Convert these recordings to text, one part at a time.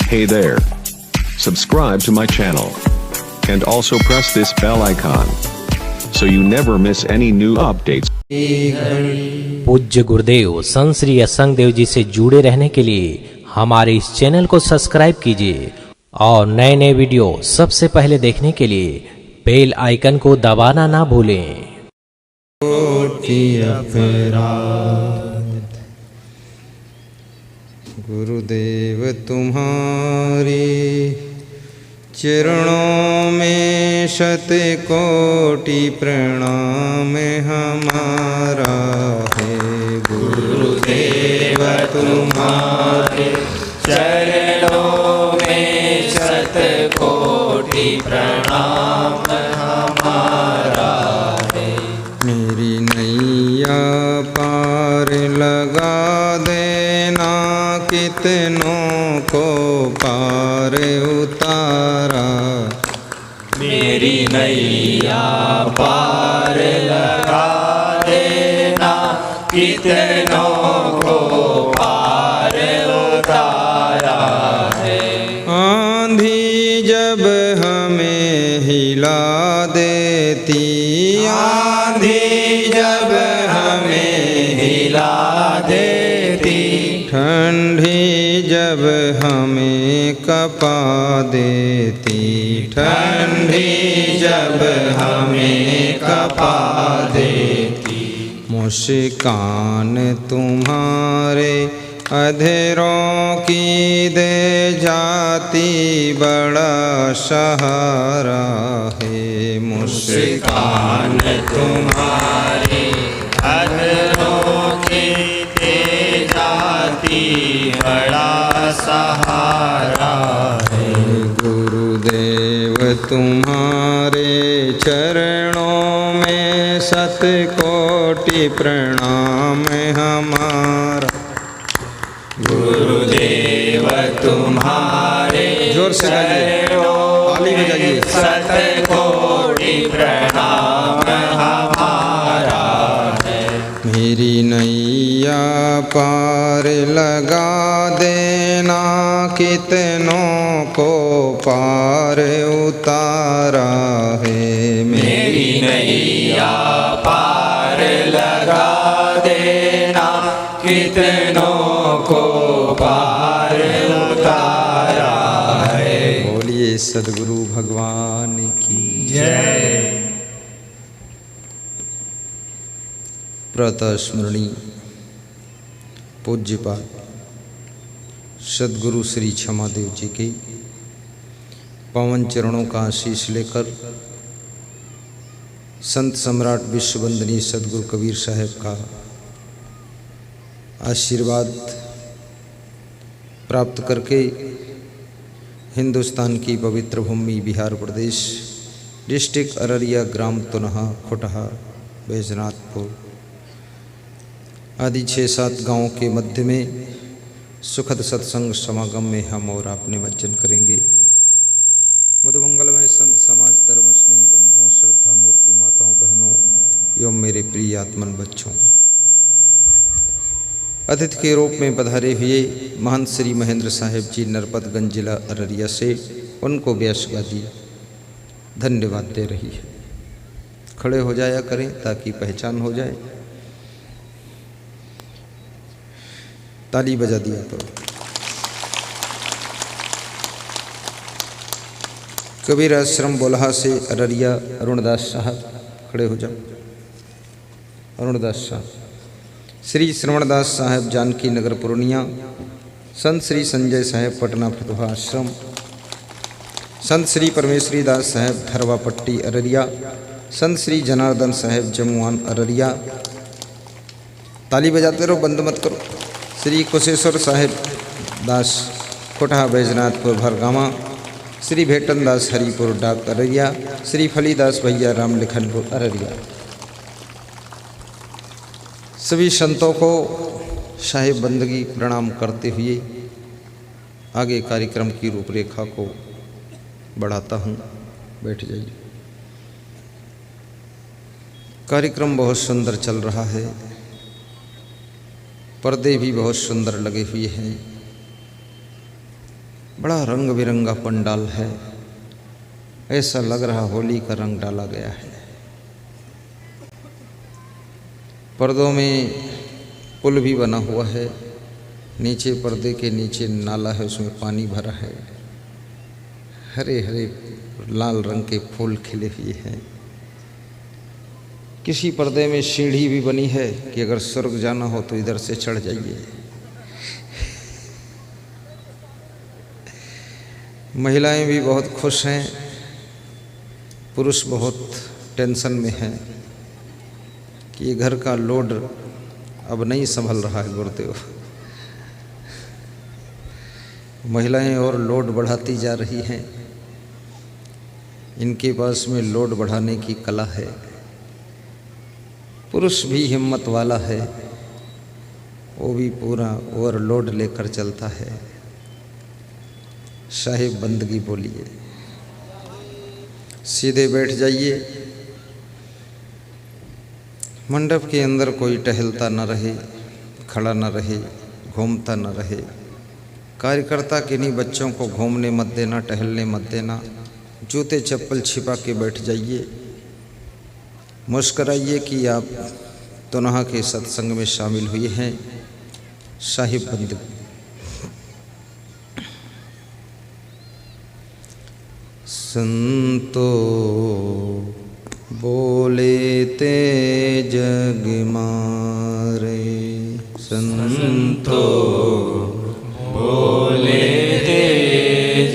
Hey there. Subscribe to my channel. And also press this bell icon. So you never miss any new updates. पूज्य गुरुदेव संत श्री असंग देव जी से जुड़े रहने के लिए हमारे इस चैनल को सब्सक्राइब कीजिए और नए नए वीडियो सबसे पहले देखने के लिए बेल आइकन को दबाना ना भूलें। गुरुदेव तुम्हारे चरणों में शत कोटि प्रणाम हमारा है। गुरुदेव तुम्हारे चरणों में शत कोटि प्रणाम हमारा है। मेरी नैया पार लगा देना, कितनों को पार उतारा। मेरी नैया पार लगा देना, कितनों को पार उतारा है। आंधी जब हमें हिला देती, आंधी जब हमें हिला देती, ठंडी जब हमें कपा देती, ठंडी जब हमें कपा देती। मुस्कान तुम्हारे अधरों की दे जाती, बड़ा सहारा है। मुस्कान तुम्हारे अधरों की दे जाती, बड़ा सहारा है। गुरुदेव तुम्हारे चरणों में शत कोटि प्रणाम हमारा। गुरुदेव तुम्हारे जोर से चरणों शत कोटि प्रणाम हमारा है। मेरी नैया पार लगा देना, कितनों को पार उतारा है। मेरी नैया पार लगा देना, कितनों को पार उतारा है। बोलिए सद्गुरु भगवान की जय। प्रातः स्मरणीय पूज्यपाद सद्गुरु श्री क्षमादेव जी के पावन चरणों का आशीष लेकर संत सम्राट विश्ववंदनीय सद्गुरु कबीर साहब का आशीर्वाद प्राप्त करके हिंदुस्तान की पवित्र भूमि बिहार प्रदेश, डिस्ट्रिक्ट अररिया, ग्राम तुनहा, खोटहा, बैजनाथपुर आदि 6-7 गाँव के मध्य में सुखद सत्संग समागम में हम और आप निमज्जन करेंगे। मधुमंगलमय संत समाज, धर्म स्नेही बंधुओं, श्रद्धा मूर्ति माताओं, बहनों एवं मेरे प्रिय आत्मन बच्चों, अतिथि के रूप में पधारे हुए महंत श्री महेंद्र साहेब जी नरपतगंज जिला अररिया से, उनको व्यासगादी धन्यवाद दे रही है। खड़े हो जाया करें ताकि पहचान हो जाए। ताली बजा दिया तो। कबीर आश्रम बोलहा से अररिया अरुणदास साहब, खड़े हो जाओ। अरुणदास साहब। श्री श्रवणदास साहब जानकी नगर पूर्णिया, संत श्री संजय साहब पटना फतुहा आश्रम, संत श्री परमेश्वरी दास साहब धरवापट्टी अररिया, संत श्री जनार्दन साहब जमुआन अररिया। ताली बजाते रहो, बंद मत करो। श्री कुशेश्वर साहेब दास कोटहा बैजनाथपुर भरगामा, श्री भेटन दास हरिपुर डाक अररिया, श्री फलीदास भैया राम लिखनपुर अररिया। सभी संतों को साहेब बंदगी प्रणाम करते हुए आगे कार्यक्रम की रूपरेखा को बढ़ाता हूँ। बैठ जाइए। कार्यक्रम बहुत सुंदर चल रहा है, पर्दे भी बहुत सुंदर लगे हुए हैं। बड़ा रंग बिरंगा पंडाल है, ऐसा लग रहा होली का रंग डाला गया है। पर्दों में पुल भी बना हुआ है, नीचे पर्दे के नीचे नाला है, उसमें पानी भरा है, हरे हरे लाल रंग के फूल खिले हुए हैं। किसी पर्दे में सीढ़ी भी बनी है कि अगर स्वर्ग जाना हो तो इधर से चढ़ जाइए। महिलाएं भी बहुत खुश हैं, पुरुष बहुत टेंशन में हैं कि ये घर का लोड अब नहीं संभल रहा है गुरुदेव। महिलाएं और लोड बढ़ाती जा रही हैं, इनके पास में लोड बढ़ाने की कला है। पुरुष भी हिम्मत वाला है, वो भी पूरा ओवरलोड लेकर चलता है। साहिब बंदगी बोलिए, सीधे बैठ जाइए। मंडप के अंदर कोई टहलता न रहे, खड़ा न रहे, घूमता न रहे। कार्यकर्ता किन्हीं बच्चों को घूमने मत देना, टहलने मत देना। जूते चप्पल छिपा के बैठ जाइए, मुस्कराइए कि आप तनहा के सत्संग में शामिल हुए हैं। साहिब बंदगी। संतो बोले ते जग मारे, संतो बोले ते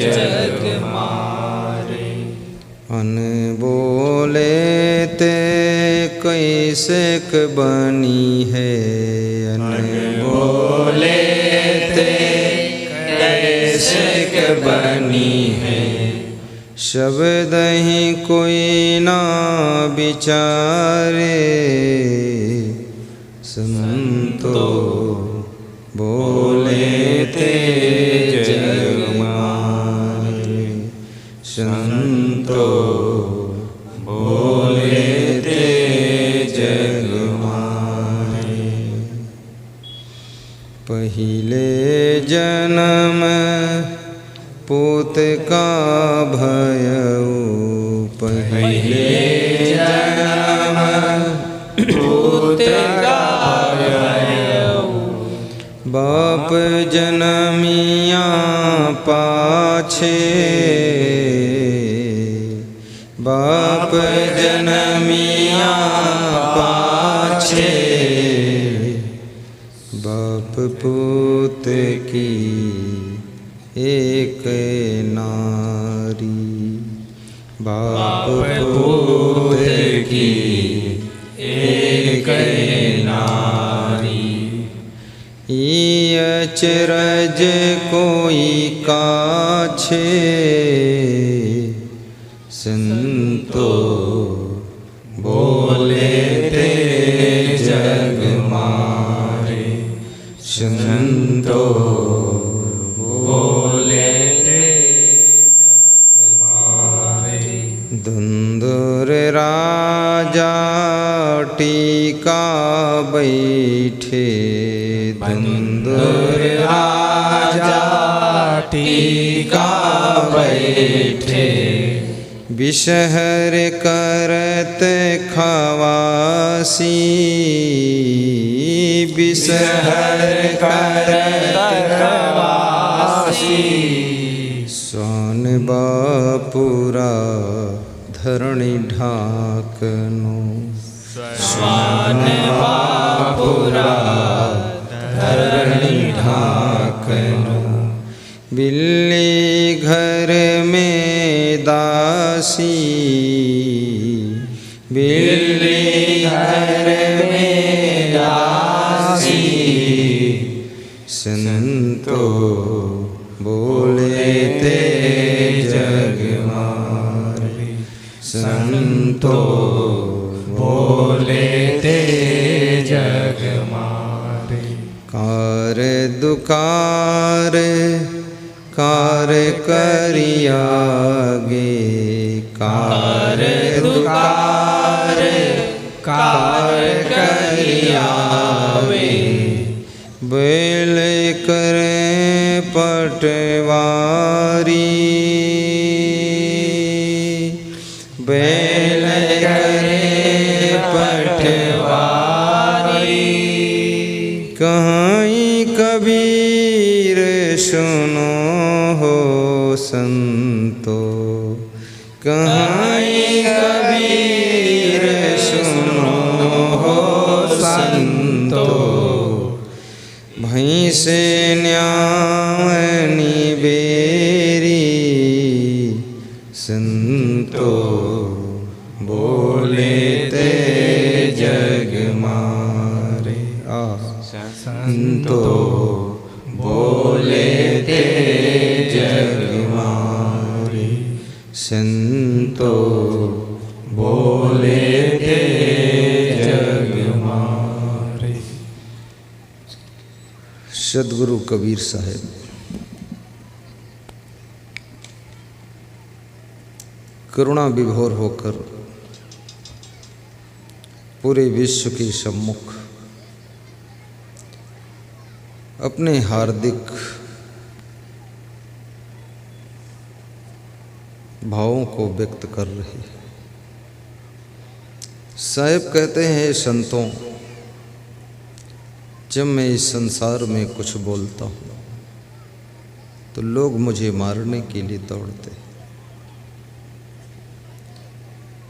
जग मारे, अन बोले ते कैसे क बनी है, अन बोले ते कैसे क बनी है। शब्द ही कोई ना विचारे, संतो बोले ते जग मारे, संतो बोले ते जग मारे। पहिले जन्म पूत का भयऊ, पहिले जन्म पूत का भयऊ। बाप जनमिया पाछे, बाप जनमिया पाछे। बाप पूत की एक नारी, बाप पूत की एक नारी। अचरज कोई काछे, संतो बोले ते जग मारे, संतो बोले ते जग मारे। धुंधुर राजा टीका बैठे, धुंधुर राजा टीका बैठे। विषहर करत खवासी, विषहर करत खवासी। सोन बापुरा धरणी ढाकनो, स्वान बापुरा धरणी ढाकनो। बिल्ली घर में दासी, बिल्ली घर में दासी। संतो बोले ते जग मारे, संतो बोले ते जग मारे। कार दुकार कार करियागे, कार दुकार कार करियावे। बैल करे पटवारी बैल करे पटवारी कहीं कबीर सुनो हो संतो कहीं कबीर सुनो हो संतो भैंस न्यावनी बेरी संतो बोले ते जग मारे संतो बोले ते जग मारे संतो बोले ते जग मारे। सद्गुरु कबीर साहब करुणा विभोर होकर पूरे विश्व के सम्मुख अपने हार्दिक भावों को व्यक्त कर रहे हैं। साहब कहते हैं, संतों, जब मैं इस संसार में कुछ बोलता हूँ तो लोग मुझे मारने के लिए दौड़ते हैं।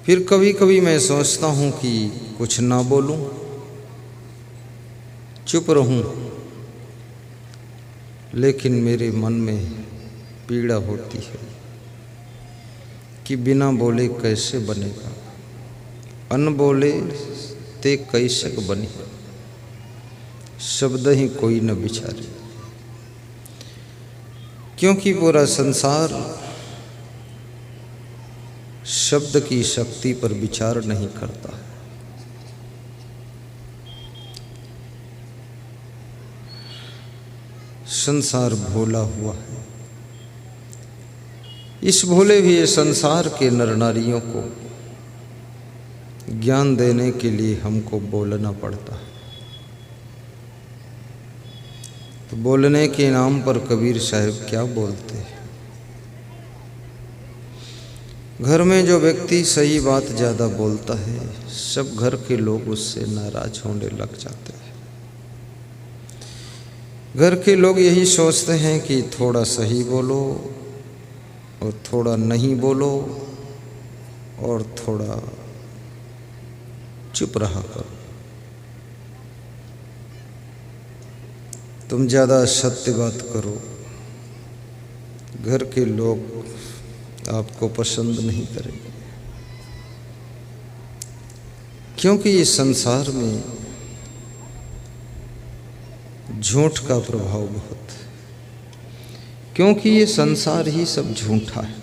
फिर कभी कभी मैं सोचता हूँ कि कुछ ना बोलूँ, चुप रहूँ, लेकिन मेरे मन में पीड़ा होती है कि बिना बोले कैसे बनेगा, अन बोले ते कैसक बने, शब्द ही कोई न विचारे। क्योंकि पूरा संसार शब्द की शक्ति पर विचार नहीं करता है। संसार भोला हुआ है। इस भोले भी संसार के नर नारियों को ज्ञान देने के लिए हमको बोलना पड़ता है। तो बोलने के नाम पर कबीर साहब क्या बोलते हैं? घर में जो व्यक्ति सही बात ज़्यादा बोलता है, सब घर के लोग उससे नाराज होने लग जाते हैं। घर के लोग यही सोचते हैं कि थोड़ा सही बोलो और थोड़ा नहीं बोलो और थोड़ा चुप रहा करो। तुम ज़्यादा सत्य बात करो, घर के लोग आपको पसंद नहीं करेंगे। क्योंकि इस संसार में झूठ का प्रभाव बहुत है, क्योंकि ये संसार ही सब झूठा है।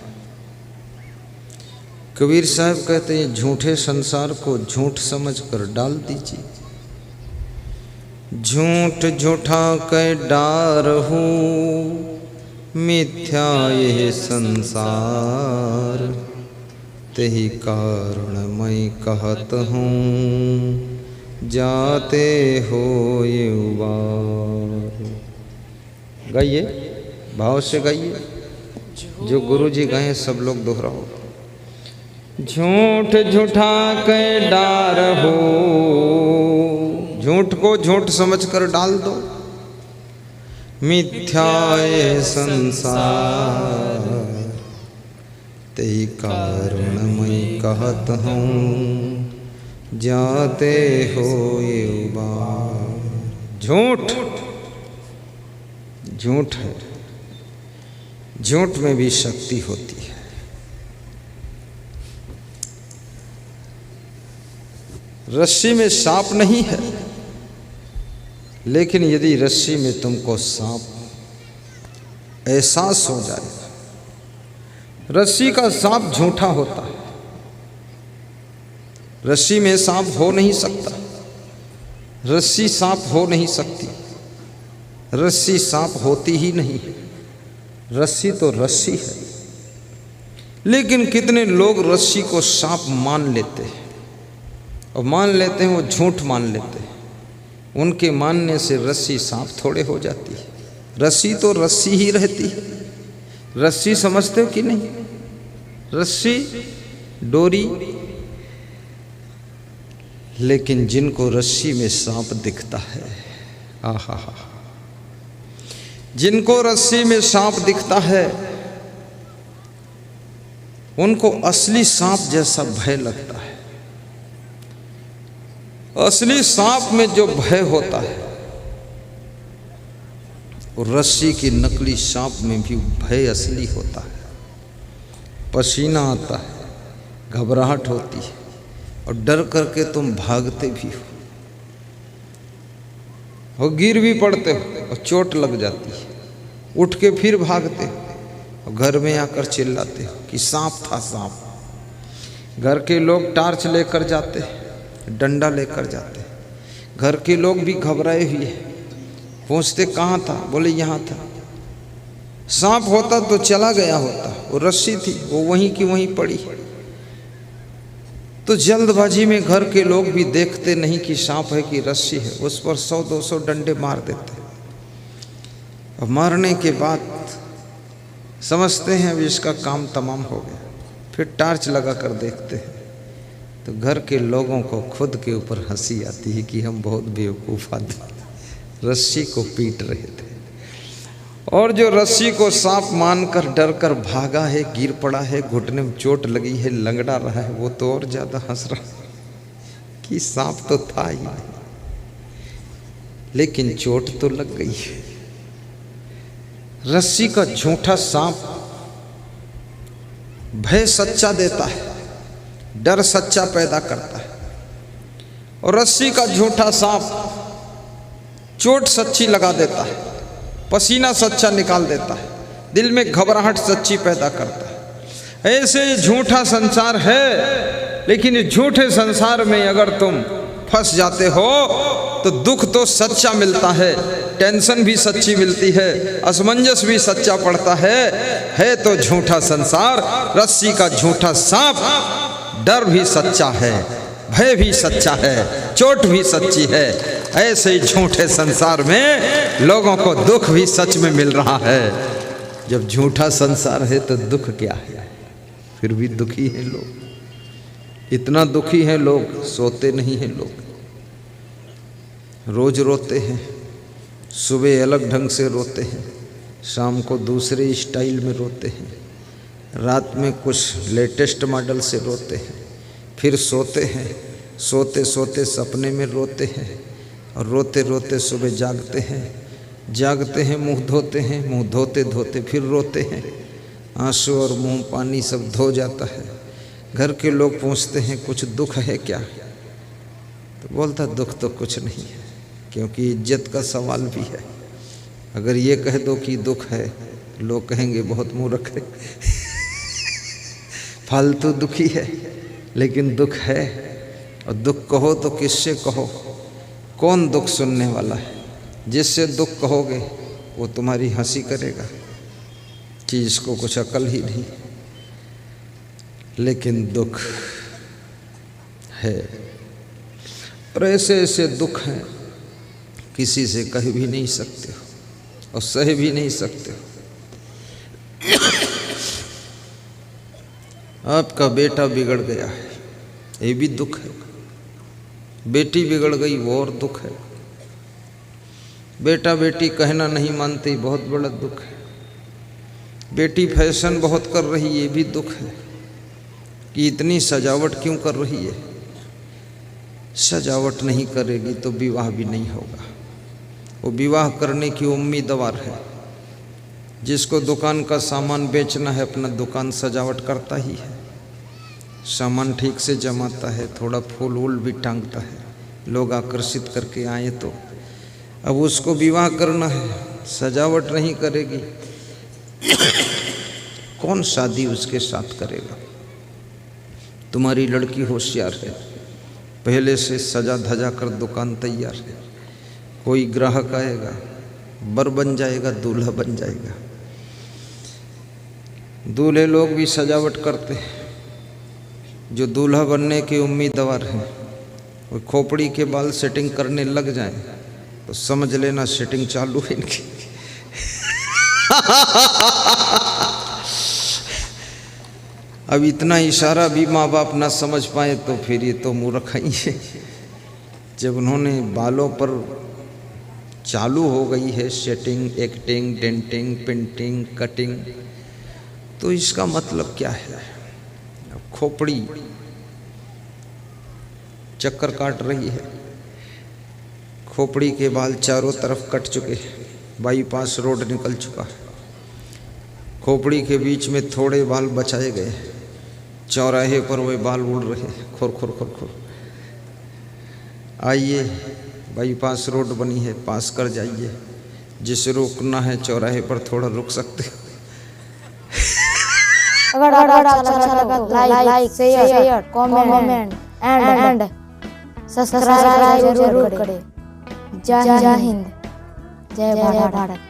कबीर साहब कहते हैं, झूठे संसार को झूठ समझकर डाल दीजिए। झूठ झूठा कै डारहू, मिथ्या यह संसार, तेहि कारण मैं कहत हूँ, जाते हो ये बार। गाइए, भाव से गाइए, जो गुरु जी गए सब लोग दोहराओ। झूठ झूठा कै डारहू, झूठ को झूठ समझकर डाल दो। मिथ्या ये संसार, तेहि कारण मैं कहत हूँ, जाते हो ये बार। झूठ झूठ है, झूठ में भी शक्ति होती है। रस्सी में सांप नहीं है, लेकिन यदि रस्सी में तुमको सांप एहसास हो जाए, रस्सी का सांप झूठा होता है। रस्सी में सांप हो नहीं सकता, रस्सी सांप हो नहीं सकती, रस्सी सांप होती ही नहीं है। रस्सी तो रस्सी है, लेकिन कितने लोग रस्सी को सांप मान लेते हैं, और मान लेते हैं वो झूठ मान लेते हैं। उनके मानने से रस्सी सांप थोड़े हो जाती है, रस्सी तो रस्सी ही रहती है। रस्सी समझते हो कि नहीं? रस्सी, डोरी। लेकिन जिनको रस्सी में सांप दिखता है, आहा, जिनको रस्सी में सांप दिखता है उनको असली सांप जैसा भय लगता है। असली सांप में जो भय होता है और रस्सी की नकली सांप में भी भय असली होता है। पसीना आता है, घबराहट होती है और डर करके तुम भागते भी हो और गिर भी पड़ते हो और चोट लग जाती है, उठ के फिर भागते हो और घर में आकर चिल्लाते हो कि सांप था, सांप। घर के लोग टार्च लेकर जाते, डंडा लेकर जाते। घर के लोग भी घबराए हुए, पूछते कहाँ था? बोले यहाँ था। सांप होता तो चला गया होता, वो रस्सी थी, वो वहीं की वहीं पड़ी। तो जल्दबाजी में घर के लोग भी देखते नहीं कि सांप है कि रस्सी है, उस पर 100-200 डंडे मार देते। और मारने के बाद समझते हैं अब इसका काम तमाम हो गया, फिर टार्च लगा कर देखते हैं तो घर के लोगों को खुद के ऊपर हंसी आती है कि हम बहुत बेवकूफ़ आदमी रस्सी को पीट रहे थे। और जो रस्सी को सांप मानकर डर कर भागा है, गिर पड़ा है, घुटने में चोट लगी है, लंगड़ा रहा है, वो तो और ज़्यादा हंस रहा है कि सांप तो था ही नहीं, लेकिन चोट तो लग गई है। रस्सी का झूठा सांप भय सच्चा देता है, डर सच्चा पैदा करता है। और रस्सी का झूठा सांप चोट सच्ची लगा देता है, पसीना सच्चा निकाल देता है, दिल में घबराहट सच्ची पैदा करता है। ऐसे झूठा संसार है, लेकिन इस झूठे संसार में अगर तुम फंस जाते हो तो दुख तो सच्चा मिलता है, टेंशन भी सच्ची मिलती है, असमंजस भी सच्चा पड़ता है तो झूठा संसार, रस्सी का झूठा सांप। डर भी सच्चा है, भय भी सच्चा है, चोट भी सच्ची है। ऐसे ही झूठे संसार में लोगों को दुख भी सच में मिल रहा है। जब झूठा संसार है तो दुख क्या है? फिर भी दुखी हैं लोग, इतना दुखी हैं लोग, सोते नहीं हैं लोग, रोज रोते हैं। सुबह अलग ढंग से रोते हैं, शाम को दूसरे स्टाइल में रोते हैं, रात में कुछ लेटेस्ट मॉडल से रोते हैं, फिर सोते हैं, सोते सोते सपने में रोते हैं और रोते रोते सुबह जागते हैं, जागते हैं मुंह धोते हैं, मुंह धोते धोते फिर रोते हैं, आंसू और मुंह पानी सब धो जाता है। घर के लोग पूछते हैं कुछ दुख है क्या? तो बोलता दुख तो कुछ नहीं है, क्योंकि इज्जत का सवाल भी है। अगर ये कह दो कि दुख है, लोग कहेंगे बहुत मूर्ख है फालतू दुखी है। लेकिन दुख है, और दुख कहो तो किससे कहो? कौन दुख सुनने वाला है? जिससे दुख कहोगे वो तुम्हारी हंसी करेगा कि इसको कुछ अकल ही नहीं। लेकिन दुख है, और ऐसे ऐसे दुख हैं किसी से कह भी नहीं सकते हो और सह भी नहीं सकते हो। आपका बेटा बिगड़ गया है, ये भी दुख है। बेटी बिगड़ गई, वो और दुख है। बेटा बेटी कहना नहीं मानते, बहुत बड़ा दुख है। बेटी फैशन बहुत कर रही, ये भी दुख है कि इतनी सजावट क्यों कर रही है। सजावट नहीं करेगी तो विवाह भी नहीं होगा। वो विवाह करने की उम्मीदवार है। जिसको दुकान का सामान बेचना है, अपना दुकान सजावट करता ही है, सामान ठीक से जमाता है, थोड़ा फूल वूल भी टांगता है, लोग आकर्षित करके आए तो। अब उसको विवाह करना है, सजावट नहीं करेगी, कौन शादी उसके साथ करेगा? तुम्हारी लड़की होशियार है, पहले से सजा धजा कर दुकान तैयार है। कोई ग्राहक आएगा, बर बन जाएगा, दूल्हा बन जाएगा। दूल्हे लोग भी सजावट करते हैं। जो दूल्हा बनने के उम्मीदवार हैं, वो खोपड़ी के बाल सेटिंग करने लग जाएं तो समझ लेना सेटिंग चालू है इनकी। अब इतना इशारा भी माँ बाप ना समझ पाए तो फिर ये तो मूर्ख ही है। जब उन्होंने बालों पर चालू हो गई है setting, acting, denting, painting, cutting, तो इसका मतलब क्या है? खोपड़ी चक्कर काट रही है, खोपड़ी के बाल चारों तरफ कट चुके हैं, बाईपास रोड निकल चुका है, खोपड़ी के बीच में थोड़े बाल बचाए गए, चौराहे पर वे बाल उड़ रहे खुर खुर खुर खुर। आइए, बाईपास रोड बनी है, पास कर जाइए, जिसे रुकना है चौराहे पर थोड़ा रुक सकते हो। अगर अच्छा लगा like share comment and subscribe जरूर करें। जय हिंद, जय भारत।